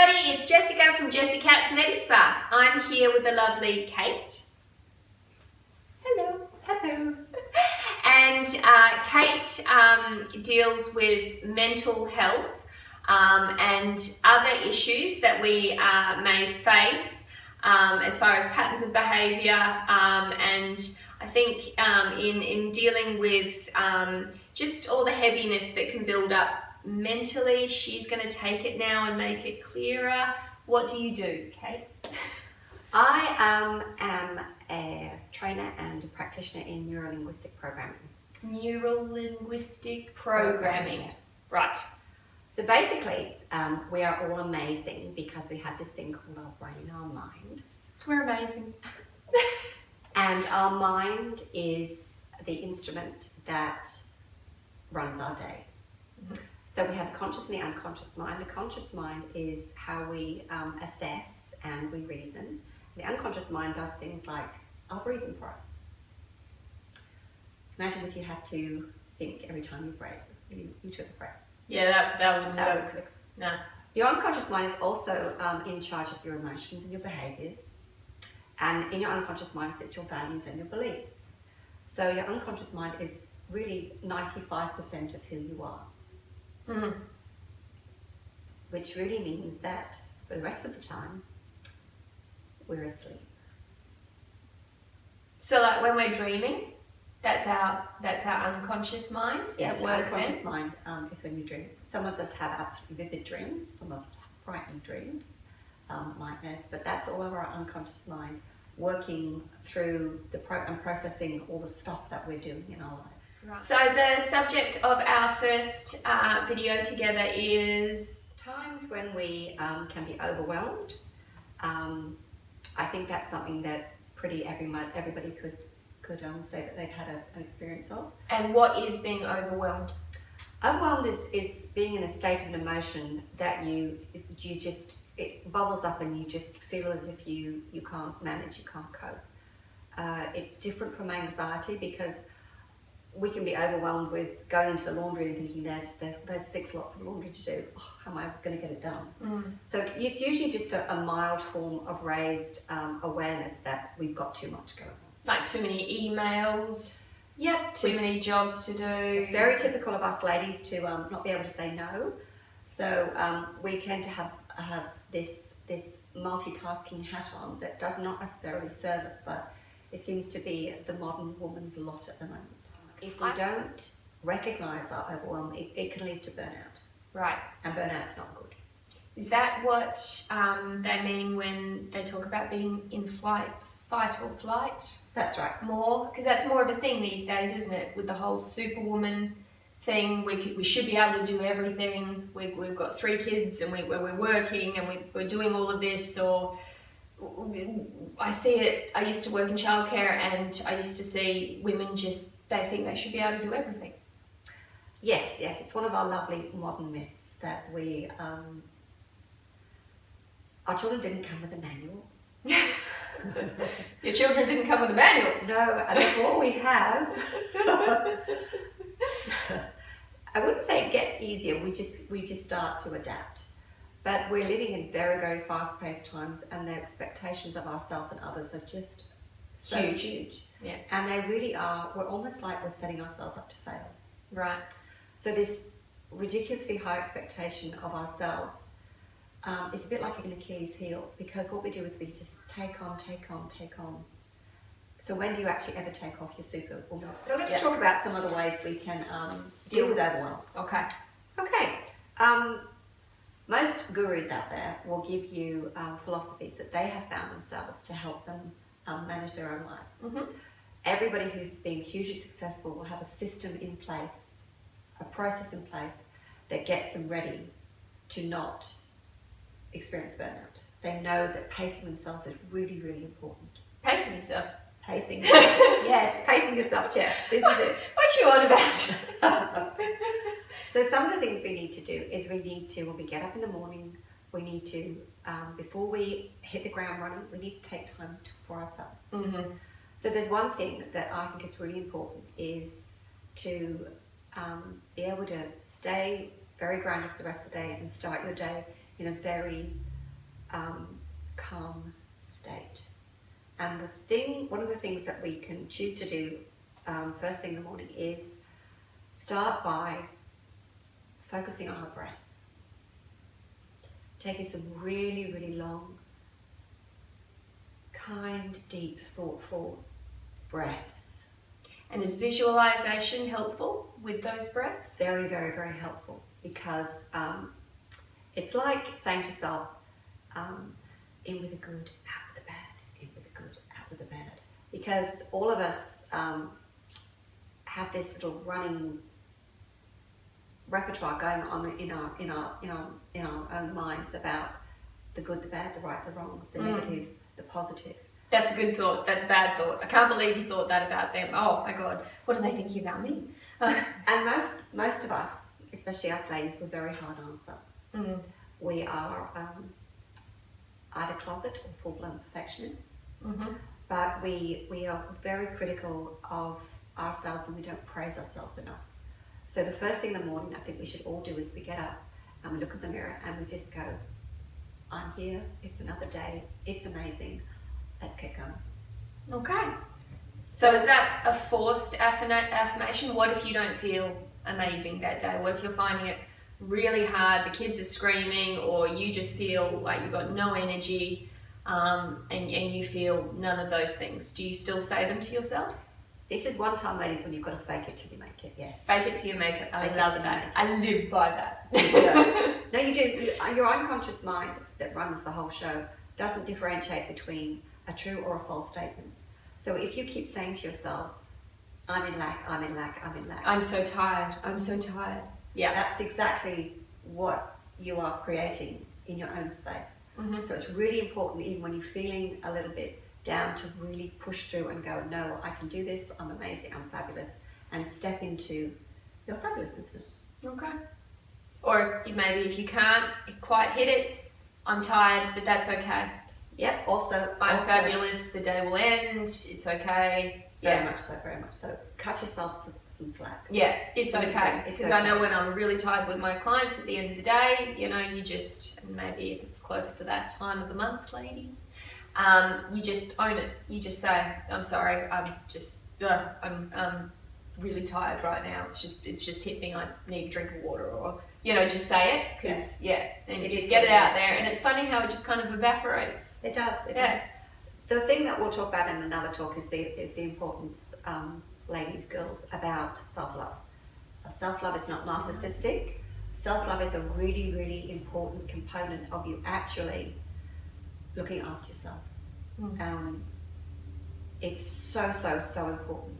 everybody, it's Jessica from Jessicat's Medi-Spa. I'm here with the lovely Kate. Hello. Hello. And Kate deals with mental health and other issues that we may face as far as patterns of behaviour, and I think in dealing with just all the heaviness that can build up mentally. She's going to take it now and make it clearer. What do you do, Kate? I am a trainer and a practitioner in Neuro-Linguistic programming. Neuro-Linguistic programming. Right. So basically, we are all amazing because we have this thing called our brain, our mind. We're amazing. And our mind is the instrument that runs our day. Mm-hmm. So we have the conscious and the unconscious mind. The conscious mind is how we assess and we reason. The unconscious mind does things like our breathing for us. Imagine if you had to think every time you breathe, you took a breath. Yeah, that wouldn't work. Quick. No. Your unconscious mind is also in charge of your emotions and your behaviours. And in your unconscious mind sits your values and your beliefs. So your unconscious mind is really 95% of who you are. Mm-hmm. Which really means that for the rest of the time, we're asleep. So like when we're dreaming, that's our unconscious mind. Yes, at your work unconscious then? mind is when you dream. Some of us have absolutely vivid dreams, some of us have frightening dreams, nightmares, but that's all of our unconscious mind working through and processing all the stuff that we're doing in our lives. Right. So the subject of our first video together is times when we can be overwhelmed. I think that's something that everybody could say that they've had an experience of. And what is being overwhelmed? Overwhelmed is being in a state of an emotion that it bubbles up and you just feel as if you can't manage, you can't cope. It's different from anxiety because we can be overwhelmed with going into the laundry and thinking there's 6 lots of laundry to do. Oh, how am I going to get it done? Mm. So it's usually just a mild form of raised awareness that we've got too much going on. Like too many emails. Yep. Too many jobs to do. Very typical of us ladies to not be able to say no. So we tend to have this multitasking hat on that does not necessarily serve us, but it seems to be the modern woman's lot at the moment. If we don't recognise our overwhelm, it can lead to burnout. Right. And burnout's not good. Is that what they mean when they talk about being in fight or flight? That's right. More? Because that's more of a thing these days, isn't it? With the whole superwoman thing, we should be able to do everything. We've got 3 kids and we're working and we're doing all of this. Or I see it, I used to work in childcare and I used to see women they think they should be able to do everything. Yes, it's one of our lovely modern myths that our children didn't come with a manual. Your children didn't come with a manual? No, and what we have, I wouldn't say it gets easier, we just start to adapt. But we're living in very, very fast-paced times and the expectations of ourselves and others are just so huge. Yeah. And they really are, we're almost like we're setting ourselves up to fail. Right. So this ridiculously high expectation of ourselves is a bit like an Achilles heel because what we do is we just take on. So when do you actually ever take off your superwoman? So let's talk about some other ways we can deal with overwhelm. Okay. Most gurus out there will give you philosophies that they have found themselves to help them manage their own lives. Mm-hmm. Everybody who's been hugely successful will have a system in place, a process in place that gets them ready to not experience burnout. They know that pacing themselves is really, really important. Pacing yourself? Pacing. Yes, pacing yourself, Jess. This is it. What you on about? So some of the things we need to do is when we get up in the morning, we need to, before we hit the ground running, we need to take time for ourselves. Mm-hmm. So there's one thing that I think is really important is to be able to stay very grounded for the rest of the day and start your day in a very calm state. And one of the things that we can choose to do first thing in the morning is start by focusing on our breath. Taking some really, really long, kind, deep, thoughtful breaths. And is visualization helpful with those breaths? Very, very, very helpful, because it's like saying to yourself, in with the good, out with the bad, in with the good, out with the bad. Because all of us have this little running repertoire going on in our own minds about the good, the bad, the right, the wrong, the negative, the positive. That's a good thought. That's a bad thought. I can't believe you thought that about them. Oh my God, what are they thinking about me? And most of us, especially us ladies, we're very hard on ourselves. We are either closet or full-blown perfectionists, but we are very critical of ourselves, and we don't praise ourselves enough. So the first thing in the morning I think we should all do is we get up and we look in the mirror and we just go, I'm here, it's another day, it's amazing, let's keep going. Okay. So is that a forced affirmation? What if you don't feel amazing that day? What if you're finding it really hard, the kids are screaming, or you just feel like you've got no energy, and you feel none of those things? Do you still say them to yourself? This is one time, ladies, when you've got to fake it till you make it, yes. Fake it till you make it. I love that. I live by that. No, you do. Your unconscious mind that runs the whole show doesn't differentiate between a true or a false statement. So if you keep saying to yourselves, I'm in lack, I'm in lack, I'm in lack. I'm so tired, I'm so tired. Yeah. That's exactly what you are creating in your own space. So it's really important, even when you're feeling a little bit down, to really push through and go, no, I can do this, I'm amazing, I'm fabulous, and step into your fabulousness. Okay. Or maybe if you can't quite hit it, I'm tired, but that's okay. Yep, also I'm fabulous, the day will end, it's okay. Very much so, very much so. Cut yourself some slack. Yeah, it's okay. Because I know when I'm really tired with my clients at the end of the day, you just, maybe if it's close to that time of the month, ladies, you just own it. You just say, I'm sorry, I'm really tired right now. It's just hit me. I need a drink of water, or just say it, because and you just get it out there. And it's funny how it just kind of evaporates. It does. It does. The thing that we'll talk about in another talk is the importance, ladies, girls, about self-love. Self-love is not narcissistic. Self-love is a really, really important component of you actually looking after yourself. It's so important.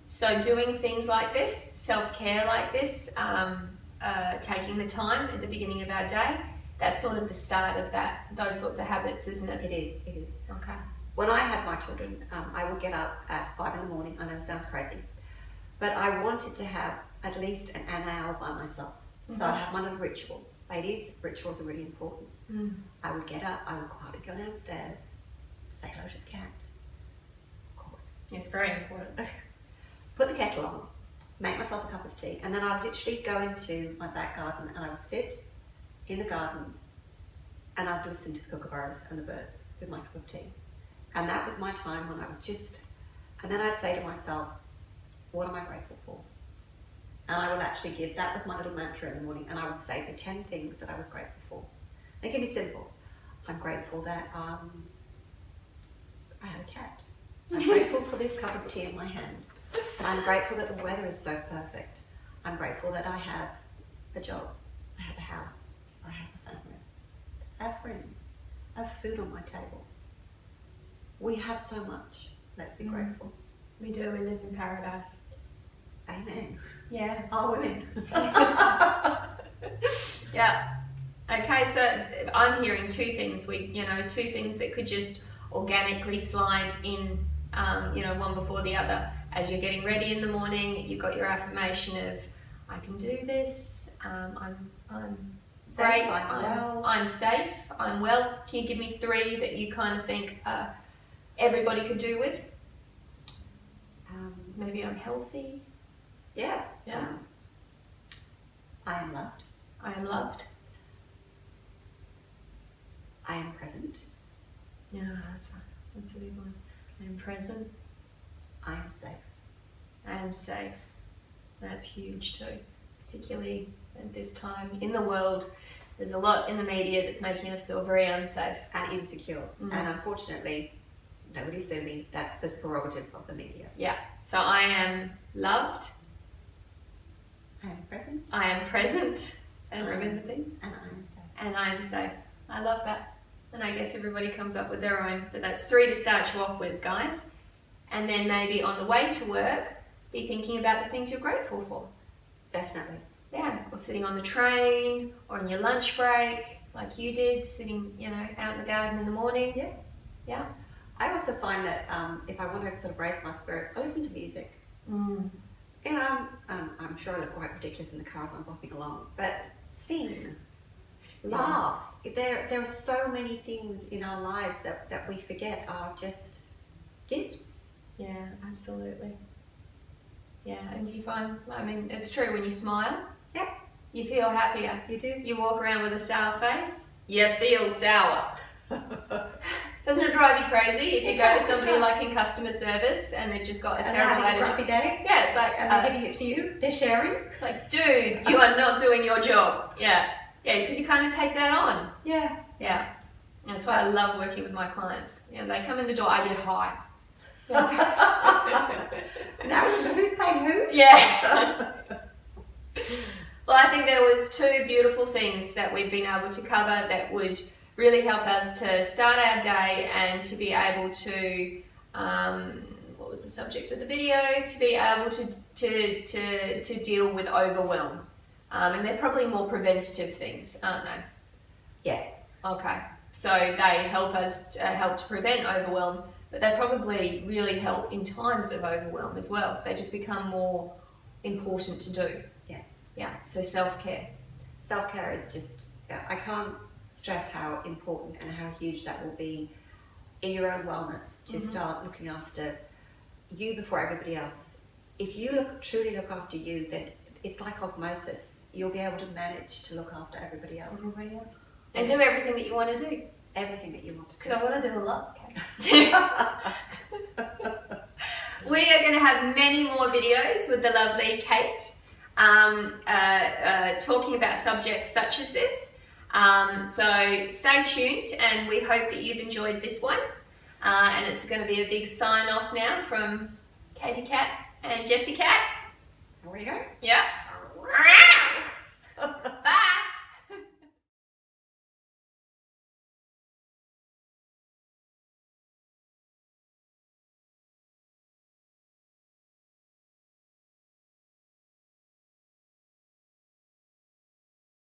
So doing things like this, self-care like this, taking the time at the beginning of our day, that's sort of the start of those sorts of habits, isn't it? It is. Okay. When I had my children, I would get up at 5 in the morning. I know it sounds crazy, but I wanted to have at least an hour by myself. So I'd have my little ritual. Ladies, rituals are really important. I would get up, I would quietly go downstairs, say hello to the cat, of course. It's very important. Put the kettle on, make myself a cup of tea, and then I'd literally go into my back garden and I would sit in the garden and I'd listen to the kookaburras and the birds with my cup of tea. And that was my time when I would and then I'd say to myself, what am I grateful for? And I would actually that was my little mantra in the morning, and I would say the 10 things that I was grateful for. It can be simple. I'm grateful that I had a cat. I'm grateful for this cup of tea in my hand. I'm grateful that the weather is so perfect. I'm grateful that I have a job, I have a house, I have a family, I have friends, I have food on my table. We have so much. Let's be grateful. We do. We live in paradise. Amen. Yeah. Are women. Yeah. Okay, so I'm hearing two things. Two things that could just organically slide in, one before the other. As you're getting ready in the morning, you've got your affirmation of, I can do this, I'm great, I'm safe, I'm well. Can you give me 3 that you kind of think everybody could do with? Maybe I'm healthy. Yeah. Yeah. I am loved. I am loved. I am present. Yeah, that's a big one. I am present. I am safe. I am safe. That's huge too, particularly at this time in the world. There's a lot in the media that's making us feel very unsafe. And insecure. And unfortunately, nobody sue me, that's the prerogative of the media. Yeah. So I am loved. I am present. I am present. And remember things. And I am safe. And I am safe. I love that. And I guess everybody comes up with their own, but that's 3 to start you off with, guys. And then maybe on the way to work, be thinking about the things you're grateful for. Definitely. Yeah, or sitting on the train, or on your lunch break, like you did, sitting, out in the garden in the morning. Yeah. Yeah. I also find that if I want to sort of raise my spirits, I listen to music. And I'm sure I look quite ridiculous in the car as I'm bopping along, but sing, laugh. There are so many things in our lives that we forget are just gifts. Yeah, absolutely. Yeah, and do you find, it's true when you smile, Yep. you feel happier. You do. You walk around with a sour face, you feel sour. Doesn't it drive you crazy if you go to somebody like in customer service and they've just got a terrible attitude? Crappy day. Yeah, it's like, And they're giving it to you. They're sharing. it's like, dude, you are not doing your job. Yeah, because you kind of take that on. Yeah. Yeah, and that's why I love working with my clients. They come in the door, I get high. Now who's paying who? Yeah. Well, I think there was 2 beautiful things that we've been able to cover that would really help us to start our day and to be able to, what was the subject of the video? To be able to deal with overwhelm. And they're probably more preventative things, aren't they? Yes. Okay. So they help us help to prevent overwhelm, but they probably really help in times of overwhelm as well. They just become more important to do. Yeah. Yeah. So self-care. Self-care is just, I can't stress how important and how huge that will be in your own wellness to start looking after you before everybody else. If you truly look after you, then it's like osmosis. You'll be able to manage to look after everybody else. Everybody else. And do everything that you want to do. Everything that you want to do. Because I want to do a lot, Kate. We are going to have many more videos with the lovely Kate talking about subjects such as this. So stay tuned, and we hope that you've enjoyed this one. And it's going to be a big sign off now from Katie Cat and Jessicat. There we go. Yeah.